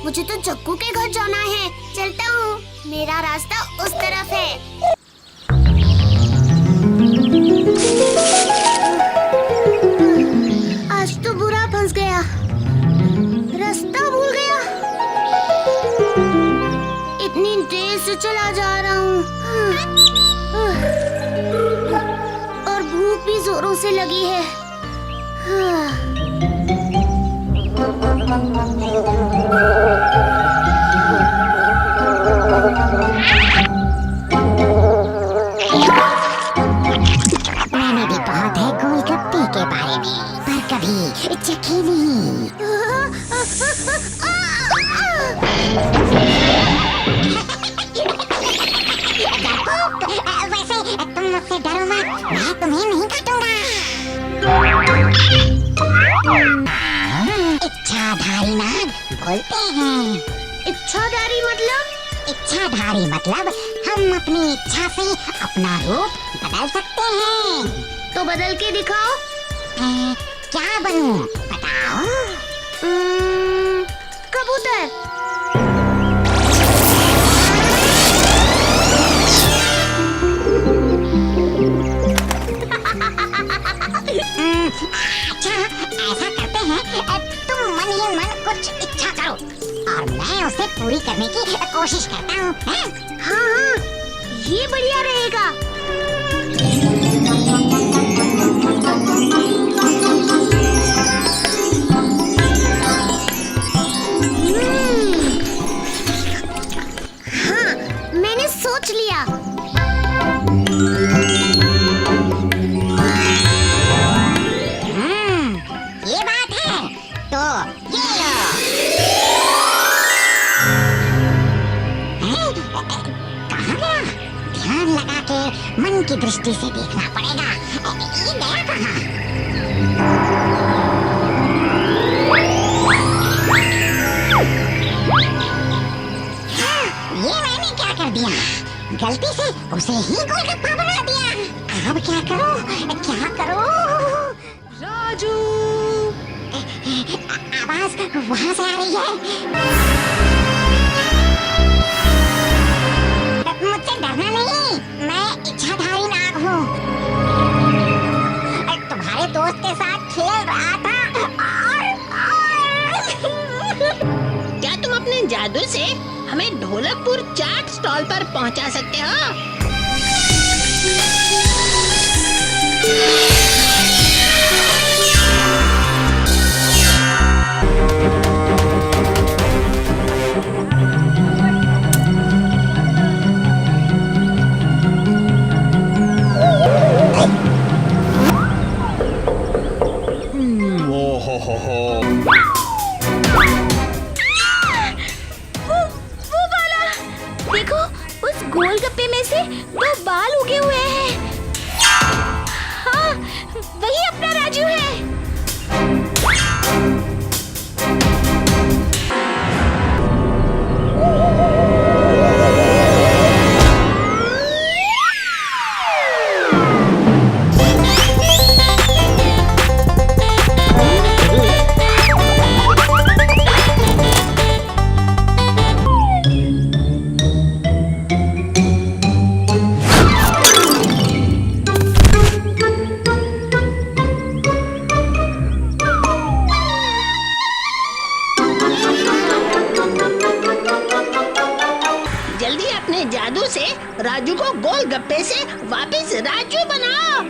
मुझे तो चक्कू के घर जाना है। चलता हूँ, मेरा रास्ता उस तरफ है। आज तो बुरा फंस गया, रास्ता भूल गया। इतनी देर से चला जा रहा हूँ और भूख भी जोरों से लगी है। मैंने भी बहुत है गोलगप्पे के बारे में, पर कभी चखी नहीं। वैसे तुम मुझसे डरो मत, मैं तुम्हें नहीं काटूंगा। इच्छाधारी नाग बोलते हैं। इच्छाधारी मतलब? इच्छाधारी मतलब हम अपनी इच्छा से अपना रूप बदल सकते हैं। तो बदल के दिखाओ। क्या बनूं बताओ? कबूतर। अच्छा, ऐसा करते हैं, तुम मन ही मन कुछ इच्छा करो और मैं उसे पूरी करने की कोशिश करता हूँ। हाँ, ये बढ़िया रहेगा। हाँ, मैंने सोच लिया। ये बात है, तो ये लो। कहाँ गया? ध्यान लगा के मन की दृष्टि से देखना पड़ेगा। ये गया कहाँ? ये मैंने क्या कर दिया? गलती से उसे ही गोलगप्पा बना दिया। अब क्या करूं? क्या करूं? राजू! आवाज वहाँ से आ रही है। मुझसे डरना नहीं, मैं इच्छाधारी नाग हूँ। तुम्हारे दोस्त के साथ खेल रहा था क्या तुम अपने जादू से हमें ढोलकपुर चाट स्टॉल पर पहुंचा सकते हो? वो वाला देखो, उस गोलगप्पे में से 2 बाल उगे हुए हैं। हाँ, वही अपना राजू है। जादू से राजू को गोलगप्पे से वापस राजू बनाओ।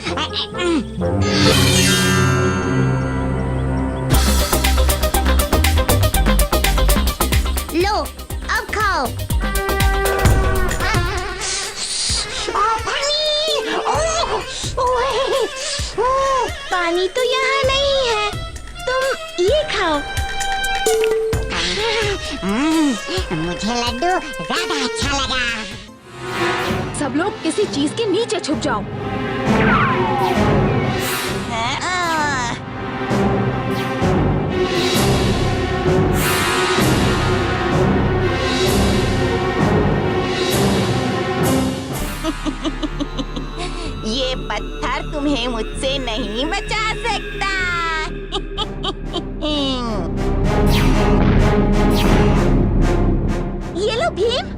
लो, अब खाओ। पानी तो यहाँ नहीं है, तुम ये खाओ। मुझे लड्डू ज्यादा अच्छा लगा। सब लोग किसी चीज के नीचे छुप जाओ। ये पत्थर तुम्हें मुझसे नहीं बचा सकता। चलो भीम।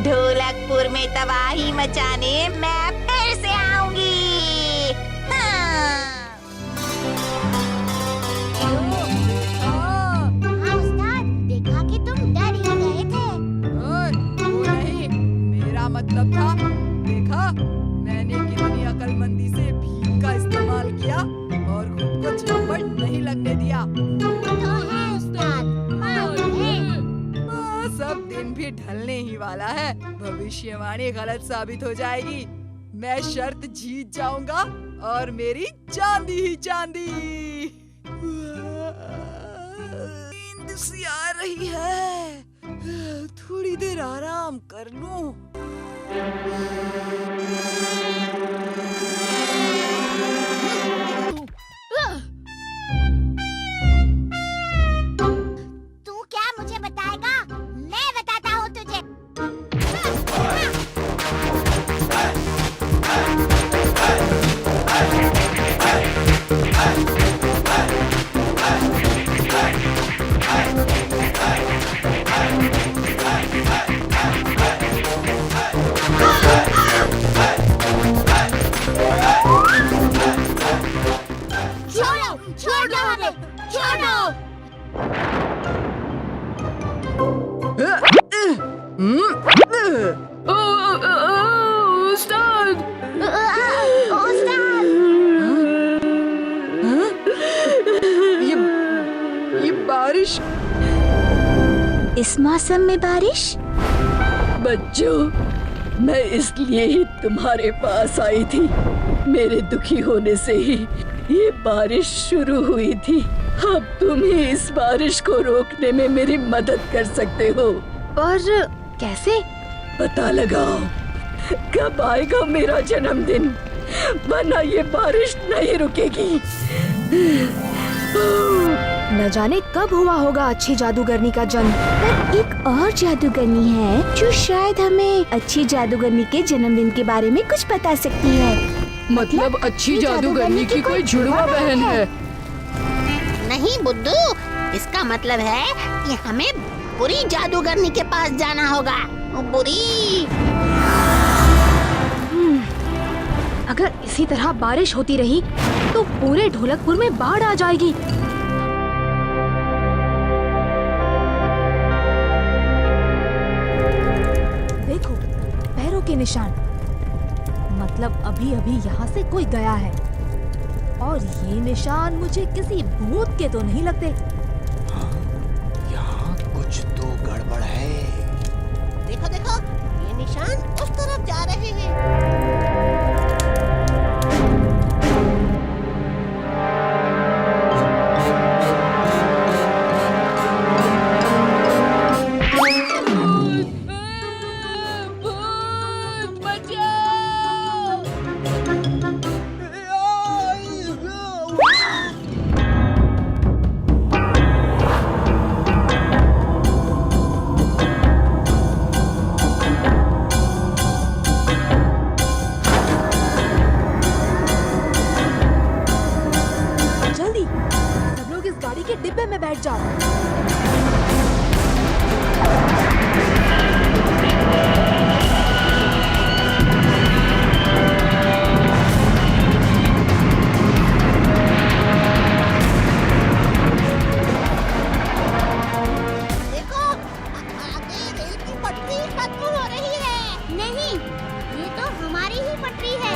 ढोलकपुर में तबाही मचाने मैं फिर से आऊंगी। हाँ उस्ताद, देखा कि तुम डर ही गए थे। वो नहीं, मेरा मतलब था, देखा मैंने कितनी अकलमंदी से भीम का इस्तेमाल किया और खुद को चौपट नहीं लगने दिया। तो है उस्ताद, मालूम है। सब दिन भी ढलने ही वाला है, भविष्यवाणी गलत साबित हो जाएगी। मैं शर्त जीत जाऊंगा और मेरी चांदी ही चांदी। नींद सी आ रही है, थोड़ी देर आराम कर लूं। तू क्या मुझे बताएगा? मैं बताता हूँ तुझे। छोड़ दो हमें, छोड़ दो। ये बारिश। इस मौसम में बारिश? बच्चों, मैं इसलिए ही तुम्हारे पास आई थी। मेरे दुखी होने से ही ये बारिश शुरू हुई थी। अब तुम ही इस बारिश को रोकने में मेरी मदद कर सकते हो। और कैसे? पता लगाओ कब आएगा मेरा जन्मदिन, वरना ये बारिश नहीं रुकेगी। न जाने कब हुआ होगा अच्छी जादूगरनी का जन्म। पर एक और जादूगरनी है जो शायद हमें अच्छी जादूगरनी के जन्मदिन के बारे में कुछ बता सकती है। मतलब अच्छी जादूगरनी की कोई जुड़वा बहन है? नहीं बुद्धू, इसका मतलब है कि हमें बुरी जादूगरनी के पास जाना होगा। बुरी। अगर इसी तरह बारिश होती रही तो पूरे ढोलकपुर में बाढ़ आ जाएगी। देखो, पैरों के निशान, मतलब अभी अभी यहाँ से कोई गया है। और ये निशान मुझे किसी भूत के तो नहीं लगते। यहाँ कुछ तो गड़बड़ है। देखो देखो, ये निशान उस तरफ जा रहे हैं। जल्दी, सब लोग इस गाड़ी के डिब्बे में बैठ जाओ। देखो, आगे रेल की पटरी खत्म हो रही है। नहीं, ये तो हमारी ही पटरी है।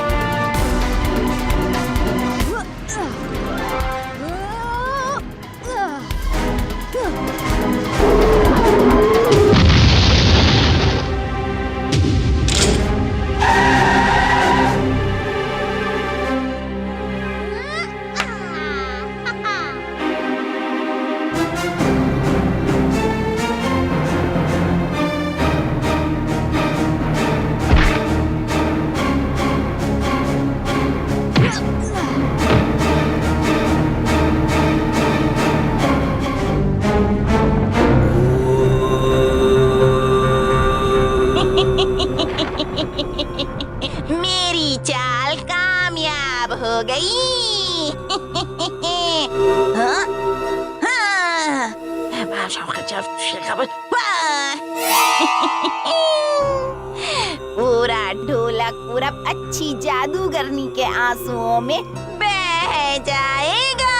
पूरा ढोलकपुर अब अच्छी जादूगरनी के आंसुओं में बह जाएगा।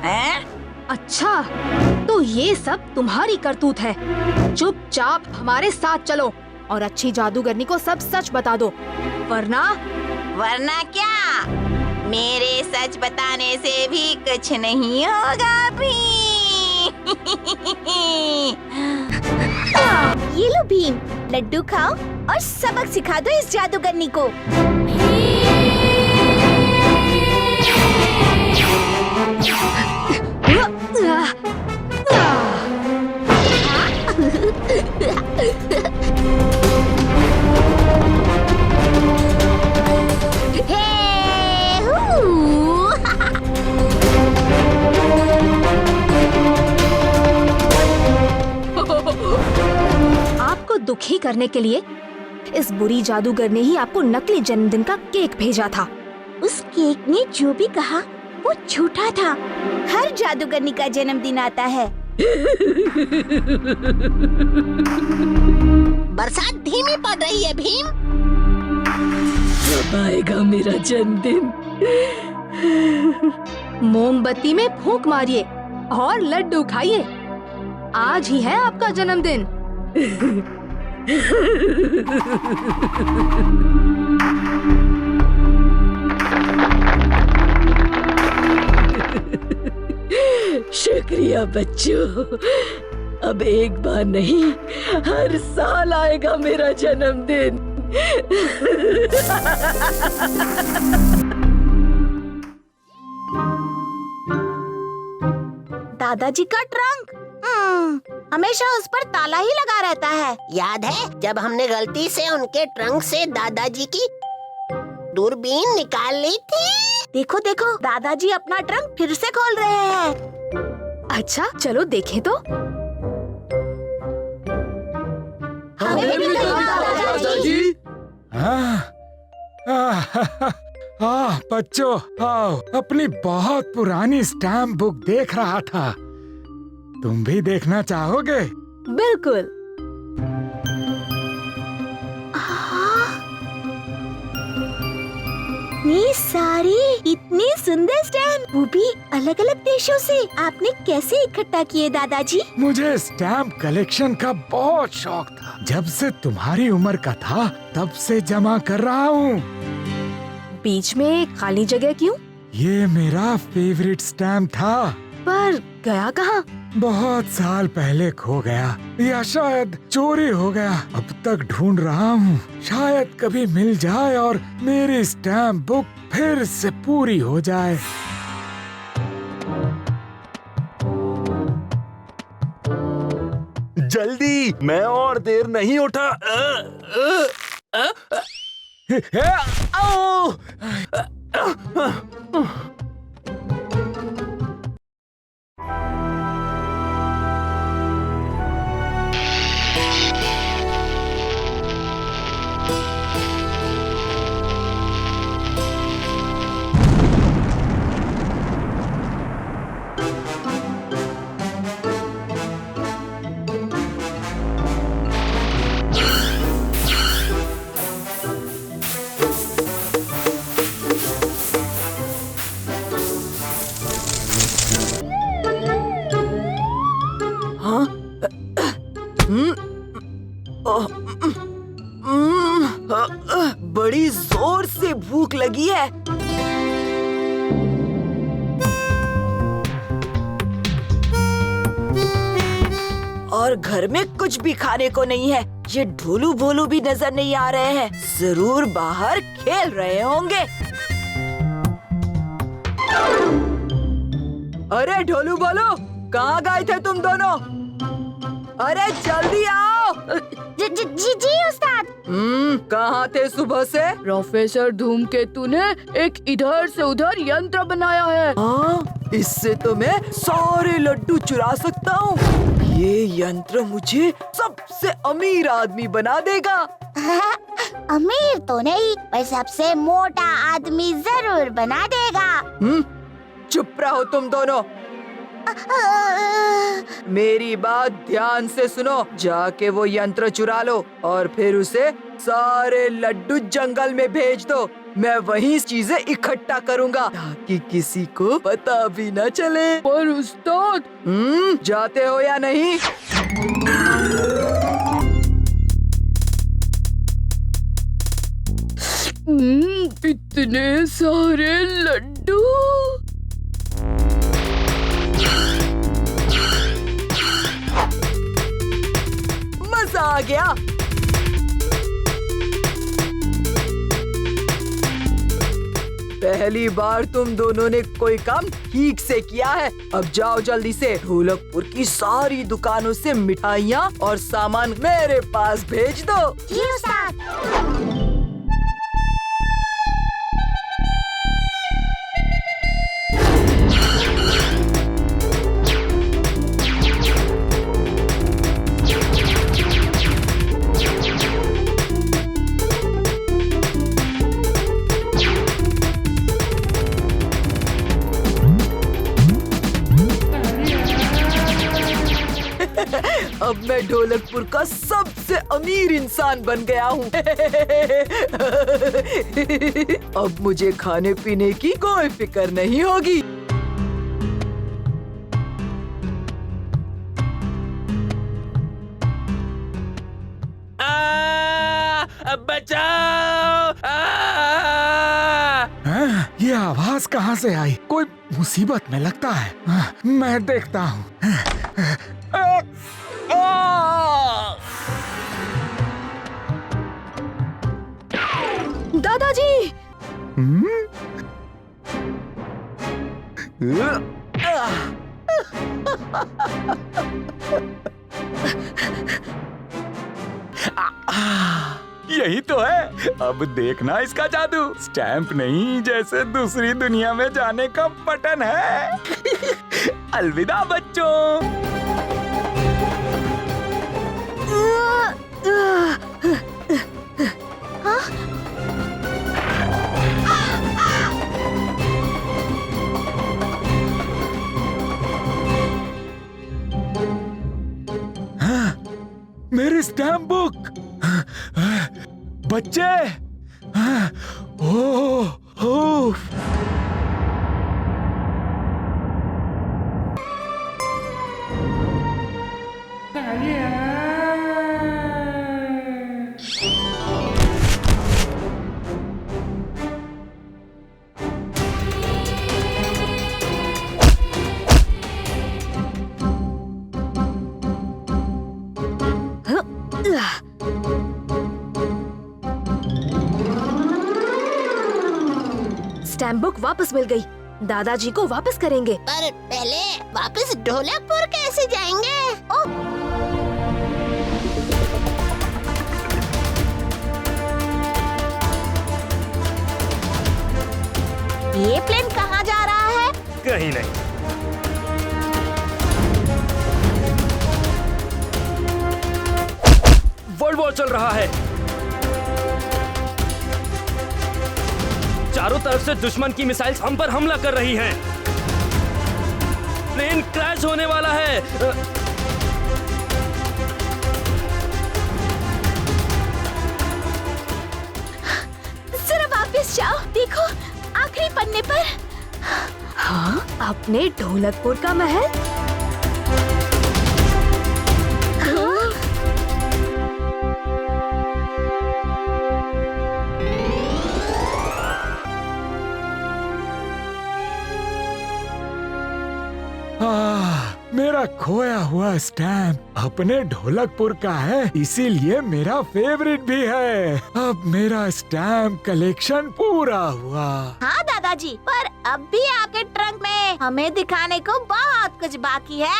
हैं? अच्छा, तो ये सब तुम्हारी करतूत है। चुपचाप हमारे साथ चलो और अच्छी जादूगरनी को सब सच बता दो, वरना वरना क्या? मेरे सच बताने से भी कुछ नहीं होगा भी। ये लो भीम, लड्डू खाओ और सबक सिखा दो इस जादूगरनी को। आपको दुखी करने के लिए इस बुरी जादूगर ने ही आपको नकली जन्मदिन का केक भेजा था। उस केक ने जो भी कहा वो झूठा था। हर जादूगरनी का जन्मदिन आता है। बरसात धीमी पड़ रही है भीम। कब आएगा मेरा जन्मदिन? मोमबत्ती में फूंक मारिए और लड्डू खाइए। आज ही है आपका जन्मदिन। शुक्रिया बच्चों। अब एक बार नहीं, हर साल आएगा मेरा जन्मदिन। दादाजी का ट्रंक हमेशा उस पर ताला ही लगा रहता है। याद है जब हमने गलती से उनके ट्रंक से दादाजी की दूरबीन निकाल ली थी? देखो देखो, दादाजी अपना ट्रंक फिर से खोल रहे हैं। अच्छा, चलो देखें तो। हमें भी दिखाओ दादाजी। बच्चों आओ, अपनी बहुत पुरानी स्टैम्प बुक देख रहा था। तुम भी देखना चाहोगे? बिल्कुल। इतनी सारी, इतनी सुंदर स्टैम्प, वो भी अलग अलग देशों से। आपने कैसे इकट्ठा किए दादाजी? मुझे स्टैम्प कलेक्शन का बहुत शौक था। जब से तुम्हारी उम्र का था तब से जमा कर रहा हूँ। बीच में खाली जगह क्यों? ये मेरा फेवरेट स्टैम्प था, पर गया कहाँ? बहुत साल पहले खो गया या शायद चोरी हो गया। अब तक ढूंढ रहा हूँ, शायद कभी मिल जाए और मेरी स्टैम्प बुक फिर से पूरी हो जाए। जल्दी, मैं और देर नहीं उठा। बड़ी जोर से भूख लगी है। और घर में कुछ भी खाने को नहीं है। ये ढोलू भोलू भी नजर नहीं आ रहे हैं। जरूर बाहर खेल रहे होंगे। अरे ढोलू बोलो, कहाँ गए थे तुम दोनों? अरे जल्दी आओ। जी उस्ताद। कहाँ थे सुबह से? प्रोफेसर धूमकेतु ने एक इधर से उधर यंत्र बनाया है। हाँ, इससे तो मैं सारे लड्डू चुरा सकता हूँ। ये यंत्र मुझे सबसे अमीर आदमी बना देगा। अमीर तो नहीं, पर सबसे मोटा आदमी जरूर बना देगा। चुप रहो तुम दोनों। मेरी बात ध्यान से सुनो, जाके वो यंत्र चुरा लो और फिर उसे सारे लड्डू जंगल में भेज दो। मैं वहीं चीजें इकट्ठा करूंगा ताकि किसी को पता भी न चले। पर उस्ताद, जाते हो या नहीं? इतने सारे लड्डू। मजा आ गया। पहली बार तुम दोनों ने कोई काम ठीक से किया है। अब जाओ जल्दी से ढोलकपुर की सारी दुकानों से मिठाइयाँ और सामान मेरे पास भेज दो। जी उस्ताद। अब मैं ढोलकपुर का सबसे अमीर इंसान बन गया हूँ। अब मुझे खाने पीने की कोई फिक्र नहीं होगी। बचाओ! ये आवाज कहाँ से आई? कोई मुसीबत में लगता है। मैं देखता हूँ। दादाजी! यही तो है। अब देखना इसका जादू। स्टैंप नहीं, जैसे दूसरी दुनिया में जाने का बटन है। अलविदा बच्चों। मेरी स्टैम्प बुक। बच्चे, ओह, स्टैम्प बुक वापस मिल गई। दादाजी को वापस करेंगे। पर पहले वापस ढोलकपुर कैसे जाएंगे? ये प्लेन कहाँ जा रहा है? कहीं नहीं। वर्ल्ड वॉर चल रहा है। चारों तरफ से दुश्मन की मिसाइल्स हम पर हमला कर रही हैं। प्लेन क्रैश होने वाला है। जरा वापस जाओ, देखो आखिरी पन्ने पर। हाँ, अपने ढोलकपुर का महल। मेरा खोया हुआ स्टैम्प अपने ढोलकपुर का है, इसीलिए मेरा फेवरेट भी है। अब मेरा स्टैम्प कलेक्शन पूरा हुआ। हाँ दादाजी, पर अब भी आपके ट्रंक में हमें दिखाने को बहुत कुछ बाकी है।